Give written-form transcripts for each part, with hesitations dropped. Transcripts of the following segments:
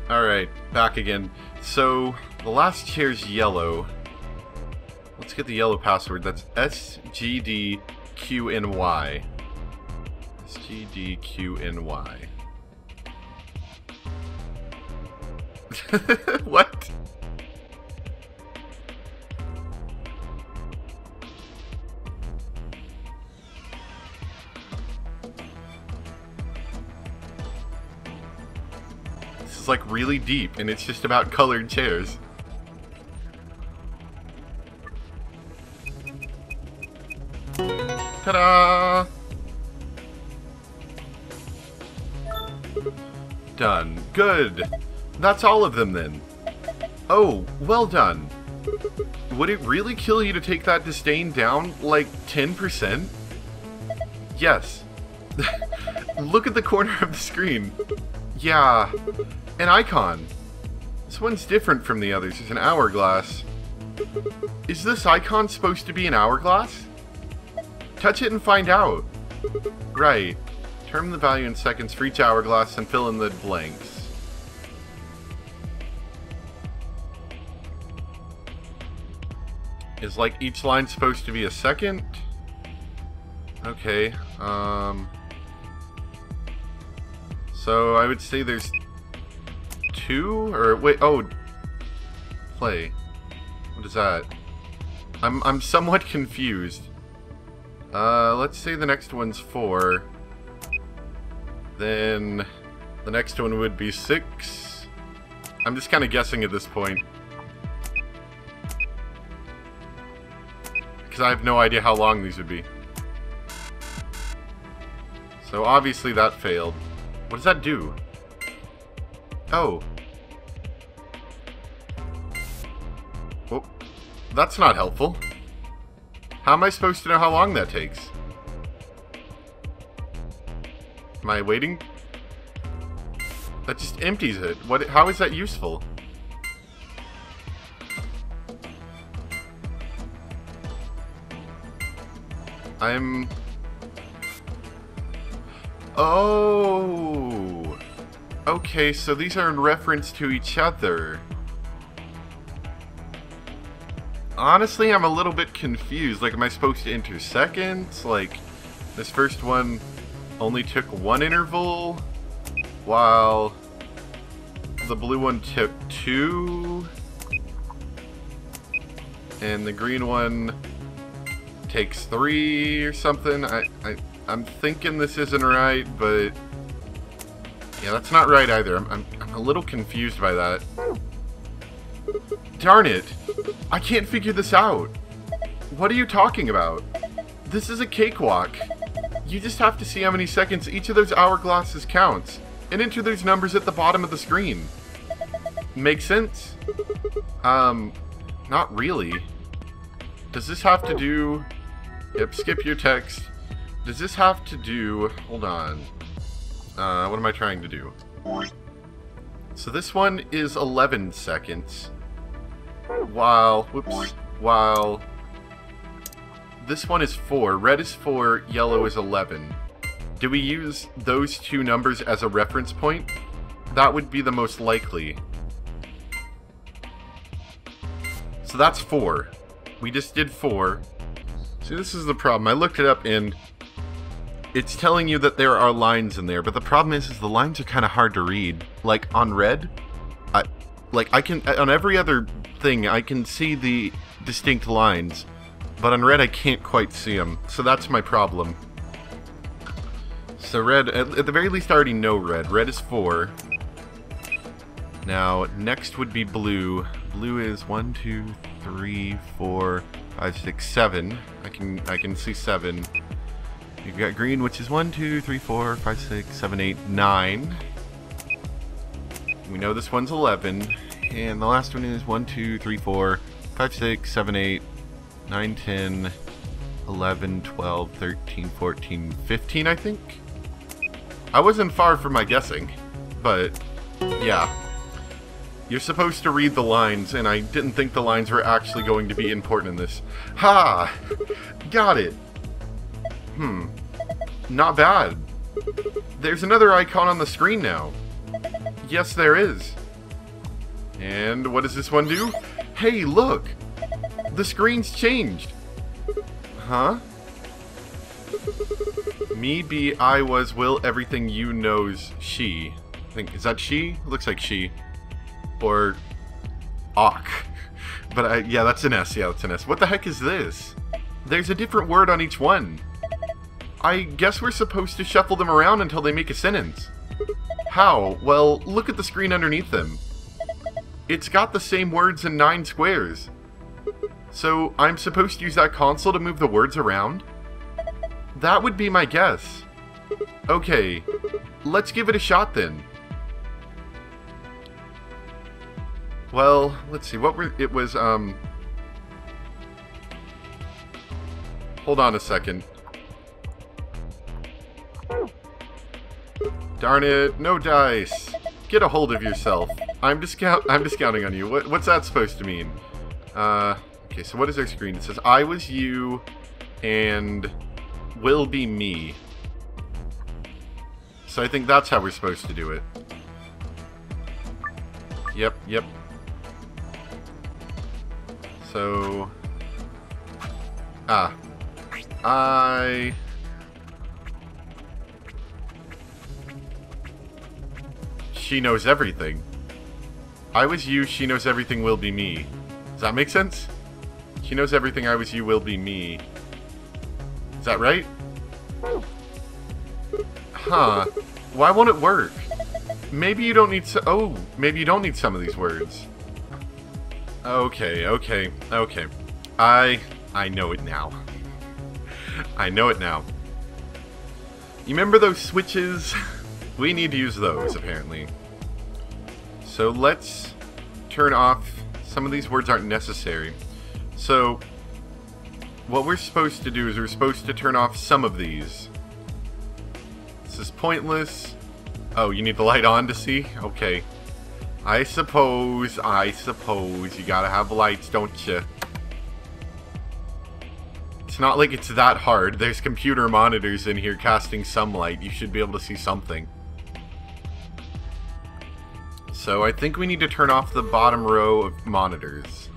Alright, back again. So, the last chair's yellow. Let's get the yellow password. That's SGDQNY. SGDQNY. What? This is like really deep, and it's just about colored chairs. Ta-da! Done. Good. That's all of them then. Oh, well done. Would it really kill you to take that disdain down, like, 10%? Yes. Look at the corner of the screen. Yeah. An icon. This one's different from the others. It's an hourglass. Is this icon supposed to be an hourglass? Touch it and find out. Right. Determine the value in seconds for each hourglass and fill in the blanks. Is like each line supposed to be a second? Okay. So I would say there's two, or wait, oh, play. What is that? I'm somewhat confused. Let's say the next one's 4. Then the next one would be 6. I'm just kind of guessing at this point. Because I have no idea how long these would be. So obviously that failed. What does that do? Oh. Well, that's not helpful. How am I supposed to know how long that takes? Am I waiting? That just empties it. What? How is that useful? Oh! Okay, so these are in reference to each other. Honestly, I'm a little bit confused. Like, am I supposed to enter seconds? Like, this first one only took 1 interval, while the blue one took 2, and the green one takes 3 or something. I'm thinking this isn't right, but yeah, that's not right either. I'm a little confused by that. Darn it! I can't figure this out. What are you talking about? This is a cakewalk. You just have to see how many seconds each of those hourglasses counts, and enter those numbers at the bottom of the screen. Make sense? Not really. Does this have to do... Yep, skip your text. Does this have to do... Hold on. What am I trying to do? So this one is 11 seconds. While... Whoops. While... This one is 4. Red is 4, yellow is 11. Do we use those two numbers as a reference point? That would be the most likely. So that's 4. We just did 4. See, this is the problem. I looked it up and it's telling you that there are lines in there, but the problem is the lines are kind of hard to read. Like on red, I can on every other thing I can see the distinct lines, but on red I can't quite see them. So that's my problem. So red, at the very least I already know red. Red is 4. Now next would be blue. Blue is 1, 2, 3, 4, 5, 6, 7. I can see 7. You've got green, which is 1, 2, 3, 4, 5, 6, 7, 8, 9. We know this one's 11. And the last one is 1, 2, 3, 4, 5, 6, 7, 8, 9, 10, 11, 12, 13, 14, 15, I think? I wasn't far from my guessing, but yeah. You're supposed to read the lines, and I didn't think the lines were actually going to be important in this. Ha! Got it! Not bad. There's another icon on the screen now. Yes, there is. And what does this one do? Hey, look! The screen's changed! Huh? Me, be, I, was, will, everything you knows, she. I think, is that she? Looks like she. Or... Awk. But yeah, that's an S. Yeah, that's an S. What the heck is this? There's a different word on each one. I guess we're supposed to shuffle them around until they make a sentence. How? Well, look at the screen underneath them. It's got the same words in 9 squares. So, I'm supposed to use that console to move the words around? That would be my guess. Okay, let's give it a shot then. Well, let's see, it was, hold on a second. Darn it, no dice. Get a hold of yourself. I'm discounting on you. What's that supposed to mean? Okay, so what is our screen? It says, I was you, and will be me. So I think that's how we're supposed to do it. Yep. So... She knows everything. I was you, she knows everything, will be me. Does that make sense? She knows everything, I was you, will be me. Is that right? Huh. Why won't it work? Maybe you don't need maybe you don't need some of these words. Okay. I know it now. I know it now. You remember those switches? We need to use those, apparently. So let's turn off... Some of these words aren't necessary. So, what we're supposed to do is we're supposed to turn off some of these. This is pointless. Oh, you need the light on to see? Okay. I suppose you gotta have lights, don't you? It's not like it's that hard. There's computer monitors in here casting some light. You should be able to see something. So I think we need to turn off the bottom row of monitors.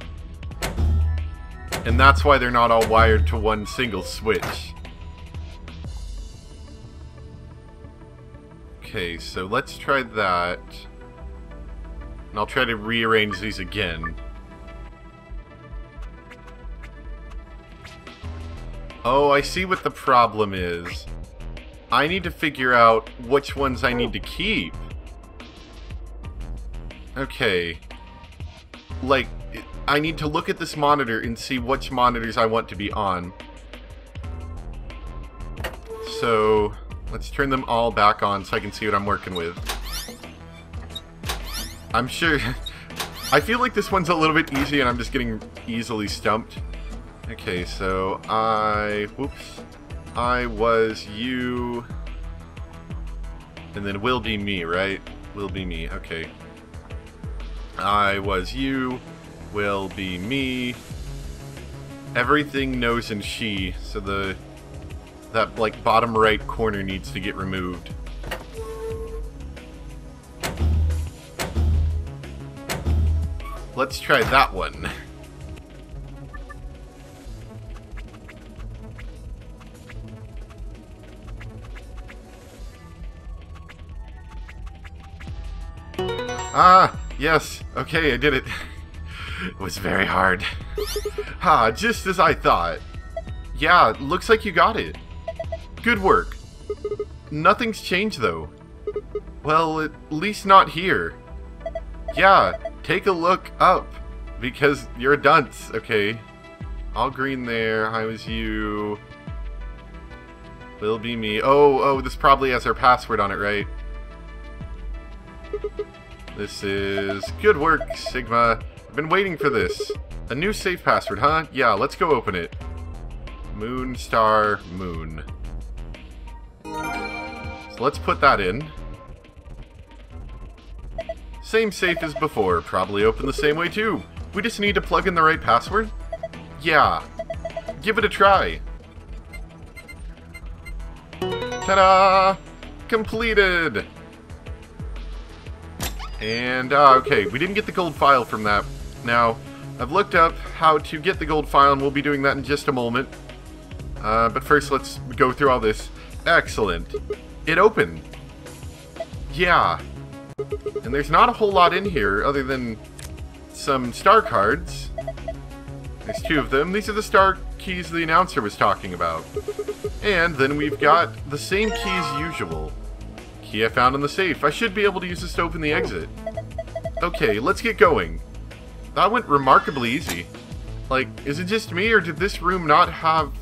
And that's why they're not all wired to one single switch. Okay, so let's try that. And I'll try to rearrange these again. Oh, I see what the problem is. I need to figure out which ones I need to keep. Okay. Like, I need to look at this monitor and see which monitors I want to be on. So, let's turn them all back on so I can see what I'm working with. I'm sure... I feel like this one's a little bit easy and I'm just getting easily stumped. Okay, so whoops. I was you... And then will be me, right? Will be me, okay. I was you, will be me. Everything knows and she, so that like bottom right corner needs to get removed. Let's try that one. Ah, yes. Okay, I did it. It was very hard. Ha, just as I thought. Yeah, looks like you got it. Good work. Nothing's changed, though. Well, at least not here. Yeah, take a look up. Because you're a dunce, okay. All green there. I was you. Will be me. Oh, this probably has our password on it, right? This is... Good work, Sigma. I've been waiting for this. A new safe password, huh? Yeah, let's go open it. Moon, star, moon. So let's put that in. Same safe as before. Probably open the same way, too. We just need to plug in the right password? Yeah. Give it a try. Ta-da! Completed! And, okay, we didn't get the gold file from that. Now, I've looked up how to get the gold file, and we'll be doing that in just a moment. But first, let's go through all this. Excellent. It opened. Yeah. And there's not a whole lot in here, other than some star cards. There's 2 of them. These are the star keys the announcer was talking about. And then we've got the same key as usual. Key I found in the safe. I should be able to use this to open the exit. Okay, let's get going. That went remarkably easy. Like, is it just me, or did this room not have...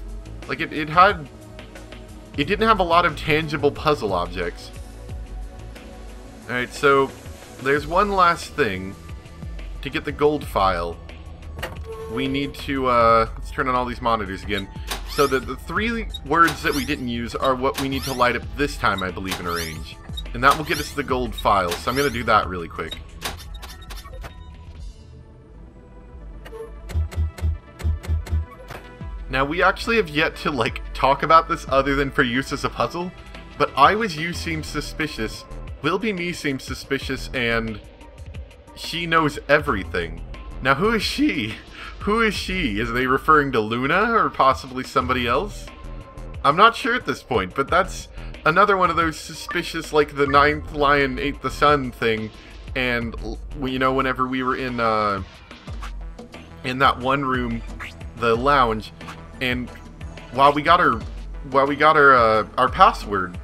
Like, it didn't have a lot of tangible puzzle objects. Alright, so there's one last thing. To get the gold file, we need to, let's turn on all these monitors again. So the 3 words that we didn't use are what we need to light up this time, I believe, and arrange. And that will get us the gold file, so I'm going to do that really quick. Now, we actually have yet to, like, talk about this other than for use as a puzzle, but I was you seems suspicious, Will Be Me seems suspicious, and she knows everything. Now, who is she? Who is she? Is they referring to Luna, or possibly somebody else? I'm not sure at this point, but that's another one of those suspicious, like the 9th lion ate the sun thing, and, you know, whenever we were in that one room, the lounge, and while we got our password,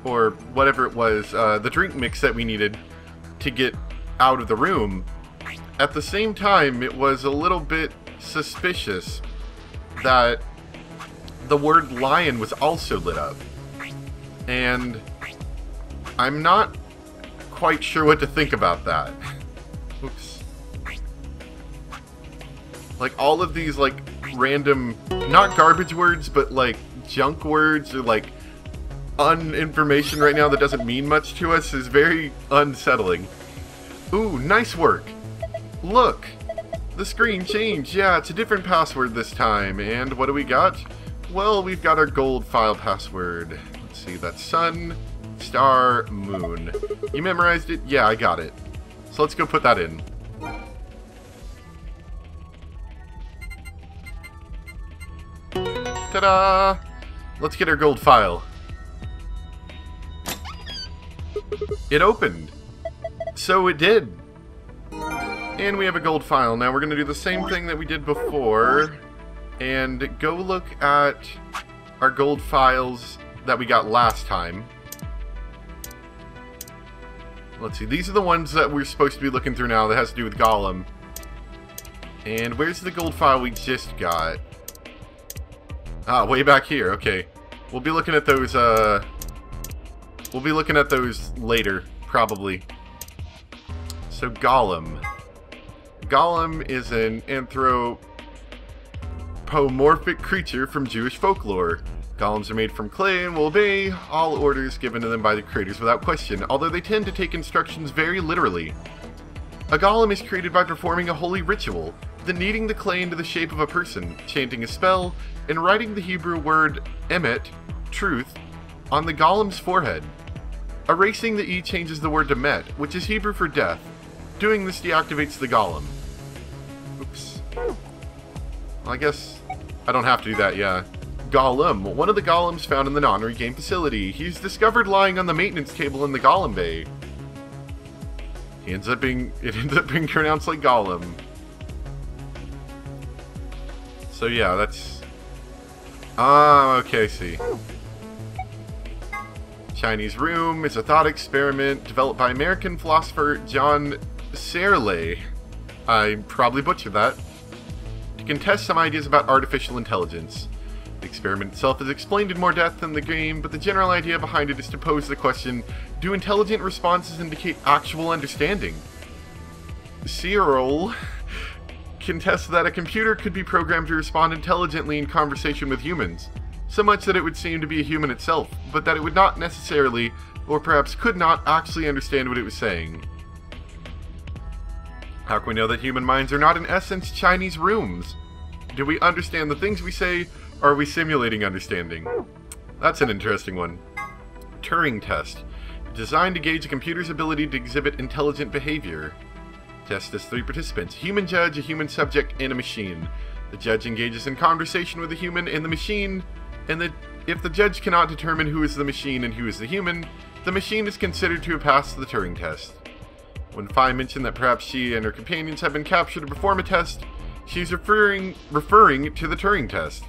or whatever it was, the drink mix that we needed to get out of the room, at the same time, it was a little bit suspicious that the word lion was also lit up. And I'm not quite sure what to think about that. Oops. Like, all of these, like, random, not garbage words, but, like, junk words, or, like, information right now that doesn't mean much to us is very unsettling. Ooh, nice work. Look! The screen changed. Yeah, it's a different password this time. And what do we got? Well, we've got our gold file password. Let's see, that's sun, star, moon. You memorized it? Yeah, I got it. So let's go put that in. Ta-da! Let's get our gold file. It opened. So it did. And we have a gold file. Now we're going to do the same thing that we did before and go look at our gold files that we got last time. Let's see, these are the ones that we're supposed to be looking through now that has to do with Gollum. And where's the gold file we just got? Ah, way back here, okay. We'll be looking at those, later, probably. So, Gollum. Gollum is an anthropomorphic creature from Jewish folklore. Golems are made from clay and will obey all orders given to them by the creators without question, although they tend to take instructions very literally. A golem is created by performing a holy ritual, then kneading the clay into the shape of a person, chanting a spell, and writing the Hebrew word emet, truth, on the golem's forehead. Erasing the E changes the word to met, which is Hebrew for death. Doing this deactivates the golem. Oops. Well, I guess I don't have to do that, yeah. Gollum, one of the golems found in the non-regame facility. He's discovered lying on the maintenance table in the Golem Bay. It ends up being pronounced like Gollum. So yeah, that's... Ah, okay, I see. Chinese Room is a thought experiment developed by American philosopher John Searle. I probably butchered that. To contest some ideas about artificial intelligence. The experiment itself is explained in more depth than the game, but the general idea behind it is to pose the question, do intelligent responses indicate actual understanding? Searle contests that a computer could be programmed to respond intelligently in conversation with humans, so much that it would seem to be a human itself, but that it would not necessarily, or perhaps could not, actually understand what it was saying. How can we know that human minds are not in essence Chinese rooms? Do we understand the things we say, or are we simulating understanding? That's an interesting one. Turing test. Designed to gauge a computer's ability to exhibit intelligent behavior. Test has 3 participants. Human judge, a human subject, and a machine. The judge engages in conversation with the human and the machine, and if the judge cannot determine who is the machine and who is the human, the machine is considered to have passed the Turing test. When Phi mentioned that perhaps she and her companions have been captured to perform a test, she's referring to the Turing test.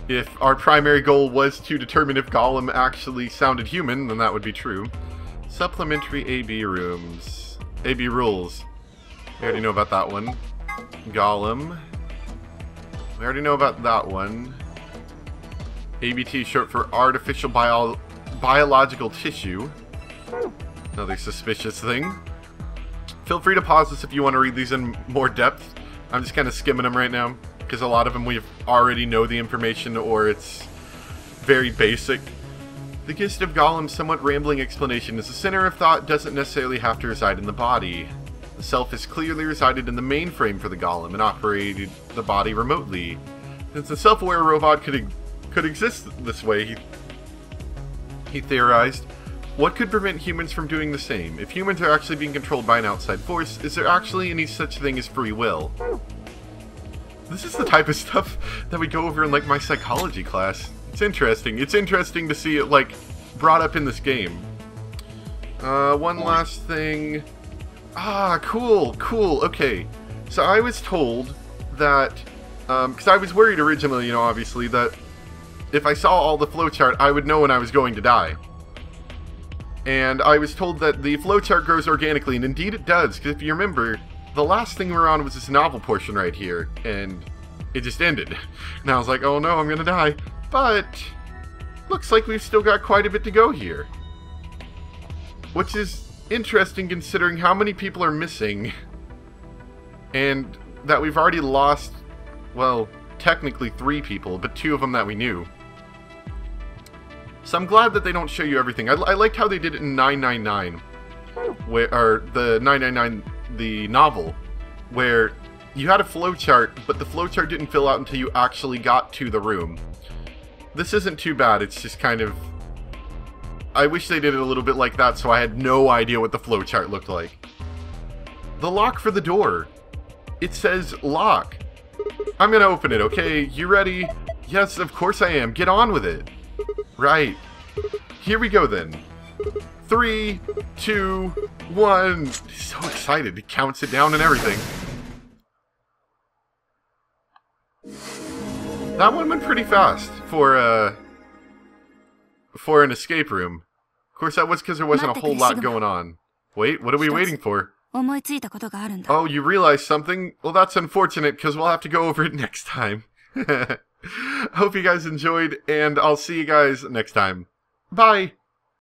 If our primary goal was to determine if Gollum actually sounded human, then that would be true. Supplementary AB rooms. AB rules. We already know about that one. Gollum. We already know about that one. ABT, short for artificial biological tissue. Another suspicious thing. Feel free to pause this if you want to read these in more depth. I'm just kind of skimming them right now, because a lot of them we already know the information, or it's very basic. The gist of Gollum's somewhat rambling explanation is the center of thought doesn't necessarily have to reside in the body. The self has clearly resided in the mainframe for the Golem and operated the body remotely. Since the self-aware robot could exist this way, he theorized, what could prevent humans from doing the same? If humans are actually being controlled by an outside force, is there actually any such thing as free will? This is the type of stuff that we go over in, like, my psychology class. It's interesting. It's interesting to see it, like, brought up in this game. One last thing. Ah, cool, cool. Okay. So I was told that, because I was worried originally, you know, obviously, that if I saw all the flowchart, I would know when I was going to die. And I was told that the flowchart grows organically, and indeed it does, because if you remember, the last thing we were on was this novel portion right here, and it just ended. And I was like, oh no, I'm gonna die. But, looks like we've still got quite a bit to go here. Which is interesting considering how many people are missing, and that we've already lost, well, technically 3 people, but 2 of them that we knew. So I'm glad that they don't show you everything. I liked how they did it in 999, or the 999, the novel, where you had a flowchart, but the flowchart didn't fill out until you actually got to the room. This isn't too bad, it's just kind of... I wish they did it a little bit like that so I had no idea what the flowchart looked like. The lock for the door. It says lock. I'm gonna open it, okay? You ready? Yes, of course I am. Get on with it. Right. Here we go then. 3, 2, 1. He's so excited. He counts it down and everything. That one went pretty fast for an escape room. Of course, that was because there wasn't a whole lot going on. Wait, what are we waiting for? Oh, you realized something? Well, that's unfortunate because we'll have to go over it next time. Hope you guys enjoyed, and I'll see you guys next time. Bye!